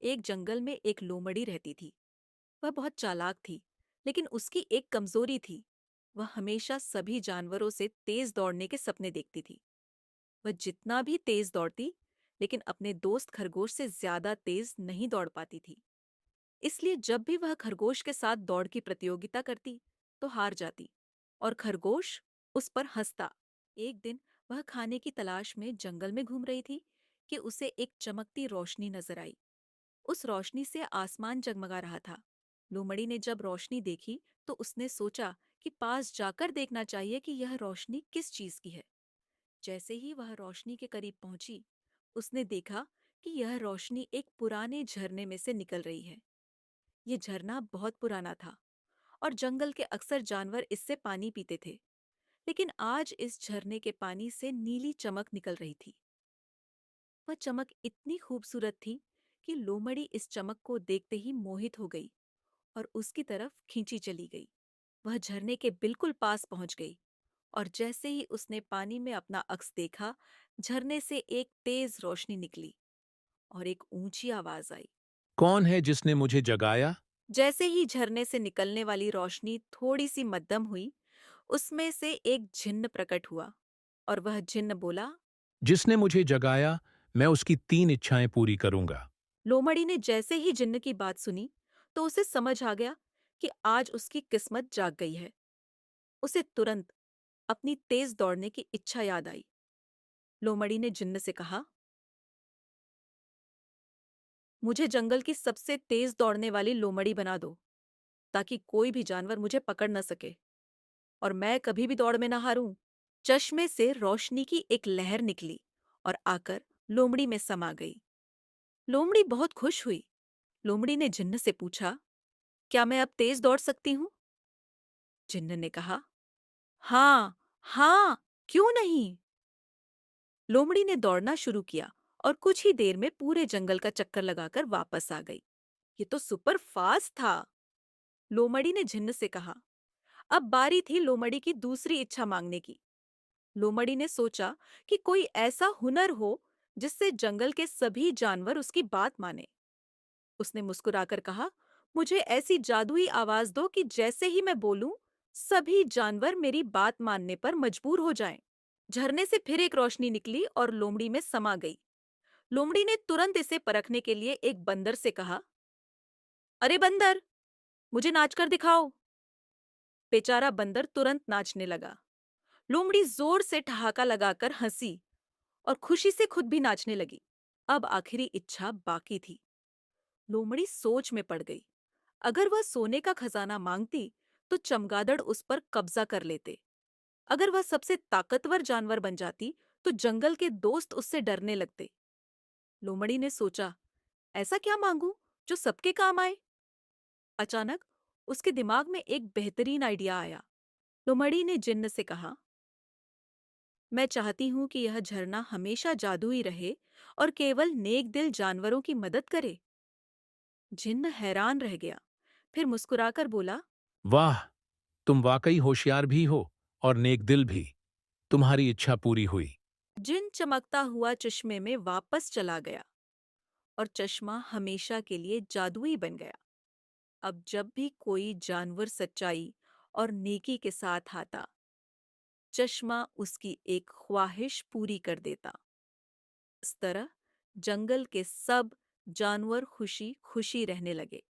एक जंगल में एक लोमड़ी रहती थी। वह बहुत चालाक थी, लेकिन उसकी एक कमजोरी थी। वह हमेशा सभी जानवरों से तेज दौड़ने के सपने देखती थी। वह जितना भी तेज दौड़ती, लेकिन अपने दोस्त खरगोश से ज्यादा तेज नहीं दौड़ पाती थी। इसलिए जब भी वह खरगोश के साथ दौड़ की प्रतियोगिता करती, तो हार जाती और खरगोश उस पर हंसता। एक दिन वह खाने की तलाश में जंगल में घूम रही थी कि उसे एक चमकती रोशनी नजर आई। उस रोशनी से आसमान जगमगा रहा था। लोमड़ी ने जब रोशनी देखी तो उसने सोचा कि पास जाकर देखना चाहिए कि यह रोशनी किस चीज की है। जैसे ही वह रोशनी के करीब पहुंची, उसने देखा कि यह रोशनी एक पुराने झरने में से निकल रही है। ये झरना बहुत पुराना था और जंगल के अक्सर जानवर इससे पानी पीते थे। लेकिन आज इस झरने के पानी से नीली चमक निकल रही थी। वह चमक इतनी खूबसूरत थी कि लोमड़ी इस चमक को देखते ही मोहित हो गई और उसकी तरफ खींची चली गई। वह झरने के बिल्कुल पास पहुंच गई और जैसे ही उसने पानी में अपना अक्स देखा, झरने से एक तेज रोशनी निकली और एक ऊंची आवाज आई। कौन है जिसने मुझे जगाया? जैसे ही झरने से निकलने वाली रोशनी थोड़ी सी मध्यम हुई, उसमें से एक जिन्न प्रकट हुआ और वह जिन्न बोला। जिसने मुझे जगाया, मैं उसकी 3 इच्छाएं पूरी करूंगा। लोमड़ी ने जैसे ही जिन्न की बात सुनी, तो उसे समझ आ गया कि आज उसकी किस्मत जाग गई है। उसे तुरंत अपनी तेज दौड़ने की इच्छा याद आई। लोमड़ी ने जिन्न से कहा, मुझे जंगल की सबसे तेज दौड़ने वाली लोमड़ी बना दो, ताकि कोई भी जानवर मुझे पकड़ न सके और मैं कभी भी दौड़ में न हारूं। चश्मे से रोशनी की एक लहर निकली और आकर लोमड़ी में समा गई। लोमड़ी बहुत खुश हुई। लोमड़ी ने जिन्न से पूछा, क्या मैं अब तेज दौड़ सकती हूँ? जिन्न ने कहा, हाँ, हाँ, क्यों नहीं। लोमड़ी ने दौड़ना शुरू किया और कुछ ही देर में पूरे जंगल का चक्कर लगाकर वापस आ गई। ये तो सुपर फास्ट था। लोमड़ी ने जिन्न से कहा। अब बारी थी लोमड़ी की दूसरी इच्छा मांगने की। लोमड़ी ने सोचा कि कोई ऐसा हुनर हो जिससे जंगल के सभी जानवर उसकी बात माने। उसने मुस्कुराकर कहा, मुझे ऐसी जादुई आवाज दो कि जैसे ही मैं बोलूं, सभी जानवर मेरी बात मानने पर मजबूर हो जाएं। झरने से फिर एक रोशनी निकली और लोमड़ी में समा गई। लोमड़ी ने तुरंत इसे परखने के लिए एक बंदर से कहा, अरे बंदर, मुझे नाच कर दिखाओ। बेचारा बंदर तुरंत नाचने लगा। लोमड़ी जोर से ठहाका लगाकर हंसी और खुशी से खुद भी नाचने लगी। अब आखिरी इच्छा बाकी थी। लोमड़ी सोच में पड़ गई। अगर वह सोने का खजाना मांगती, तो चमगादड़ उस पर कब्जा कर लेते। अगर वह सबसे ताकतवर जानवर बन जाती, तो जंगल के दोस्त उससे डरने लगते। लोमड़ी ने सोचा, ऐसा क्या मांगू जो सबके काम आए। अचानक उसके दिमाग में एक बेहतरीन आइडिया आया। लोमड़ी ने जिन्न से कहा, मैं चाहती हूँ कि यह झरना हमेशा जादुई रहे और केवल नेक दिल जानवरों की मदद करे। जिन्न हैरान रह गया, फिर मुस्कुराकर बोला। वाह, तुम वाकई होशियार भी हो और नेक दिल भी। तुम्हारी इच्छा पूरी हुई। जिन चमकता हुआ चश्मे में वापस चला गया और चश्मा हमेशा के लिए जादुई बन गया। अब जब भी कोई जानवर सच्चाई और नेकी के साथ आता, चश्मा उसकी एक ख्वाहिश पूरी कर देता। इस तरह जंगल के सब जानवर खुशी खुशी रहने लगे।